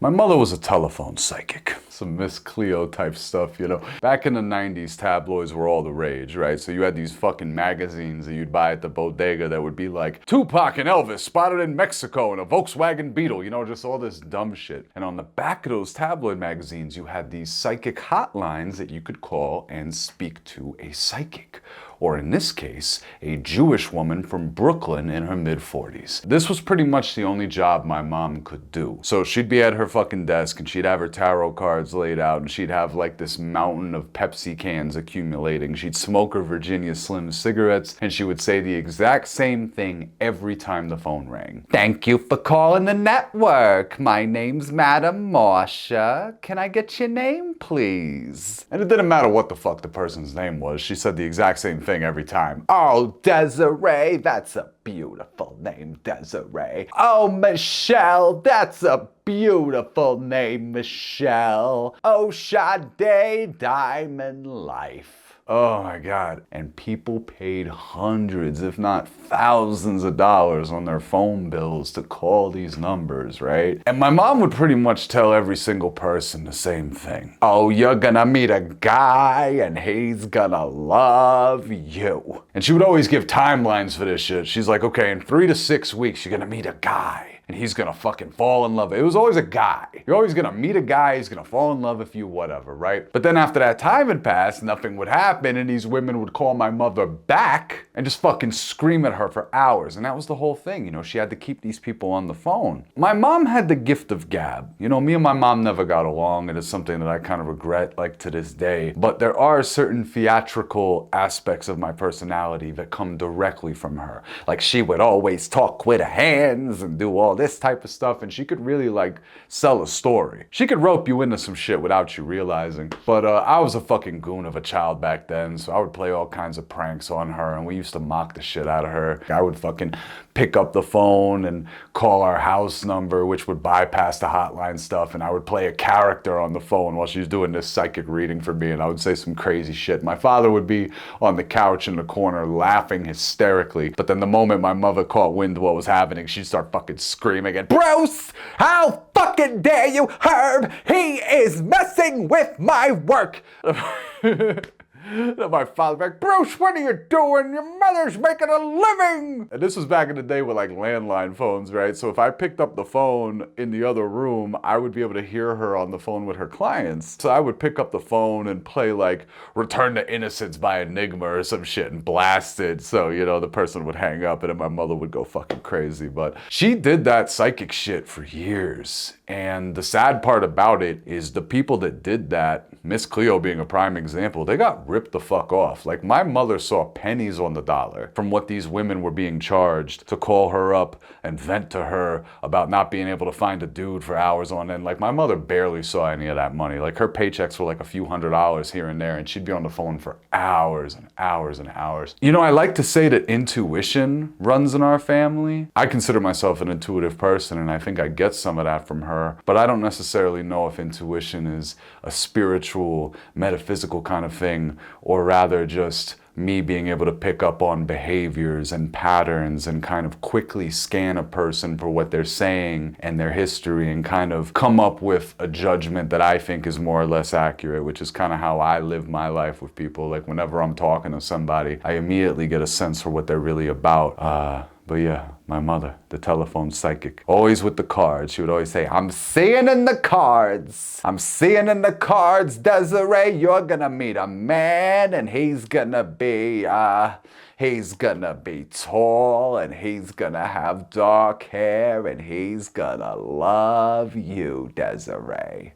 My mother was a telephone psychic. Some Miss Cleo type stuff, you know. Back in the 90s, tabloids were all the rage, right? So you had these fucking magazines that you'd buy at the bodega that would be like, Tupac and Elvis spotted in Mexico in a Volkswagen Beetle, you know, just all this dumb shit. And on the back of those tabloid magazines, you had these psychic hotlines that you could call and speak to a psychic. Or in this case, a Jewish woman from Brooklyn in her mid-40s. This was pretty much the only job my mom could do. So she'd be at her fucking desk and she'd have her tarot cards laid out and she'd have like this mountain of Pepsi cans accumulating. She'd smoke her Virginia Slim cigarettes and she would say the exact same thing every time the phone rang. Thank you for calling the network. My name's Madam Marcia. Can I get your name, please? And it didn't matter what the fuck the person's name was. She said the exact same thing every time. Oh, Desiree, that's a beautiful name, Desiree. Oh, Michelle, that's a beautiful name, Michelle. Oh, Sade, Diamond Life. Oh my God. And people paid hundreds, if not thousands of dollars on their phone bills to call these numbers, right? And my mom would pretty much tell every single person the same thing. Oh, you're gonna meet a guy and he's gonna love you. And she would always give timelines for this shit. She's like, okay, in 3 to 6 weeks, you're gonna meet a guy. And he's gonna fucking fall in love. It was always a guy. You're always gonna meet a guy, he's gonna fall in love with you, whatever, right? But then after that time had passed, nothing would happen, and these women would call my mother back and just fucking scream at her for hours. And that was the whole thing, you know, she had to keep these people on the phone. My mom had the gift of gab. You know, me and my mom never got along, and it's something that I kind of regret, like, to this day. But there are certain theatrical aspects of my personality that come directly from her. Like, she would always talk with her hands and do all this type of stuff, and she could really like sell a story. She could rope you into some shit without you realizing. But I was a fucking goon of a child back then, so I would play all kinds of pranks on her, and we used to mock the shit out of her. I would fucking pick up the phone and call our house number, which would bypass the hotline stuff, and I would play a character on the phone while she was doing this psychic reading for me, and I would say some crazy shit. My father would be on the couch in the corner laughing hysterically, but then the moment my mother caught wind of what was happening, she'd start fucking screaming at Bruce, how fucking dare you, Herb? He is messing with my work. My father like, Bruce, what are you doing? Your mother's making a living. And this was back in the day with like landline phones, right? So if I picked up the phone in the other room, I would be able to hear her on the phone with her clients. So I would pick up the phone and play like Return to Innocence by Enigma or some shit and blast it. So, you know, the person would hang up and then my mother would go fucking crazy. But she did that psychic shit for years. And the sad part about it is the people that did that, Miss Cleo being a prime example, they got ripped the fuck off. Like, my mother saw pennies on the dollar from what these women were being charged to call her up and vent to her about not being able to find a dude for hours on end. Like, my mother barely saw any of that money. Like, her paychecks were like a few $100s here and there, and she'd be on the phone for hours and hours and hours. You know, I like to say that intuition runs in our family. I consider myself an intuitive person, and I think I get some of that from her. But I don't necessarily know if intuition is a spiritual, metaphysical kind of thing, or rather just me being able to pick up on behaviors and patterns and kind of quickly scan a person for what they're saying and their history and kind of come up with a judgment that I think is more or less accurate, which is kind of how I live my life with people. Like, whenever I'm talking to somebody, I immediately get a sense for what they're really about. But yeah, my mother, the telephone psychic, always with the cards. She would always say, I'm seeing in the cards. I'm seeing in the cards, Desiree, you're gonna meet a man and he's gonna be tall and he's gonna have dark hair and he's gonna love you, Desiree.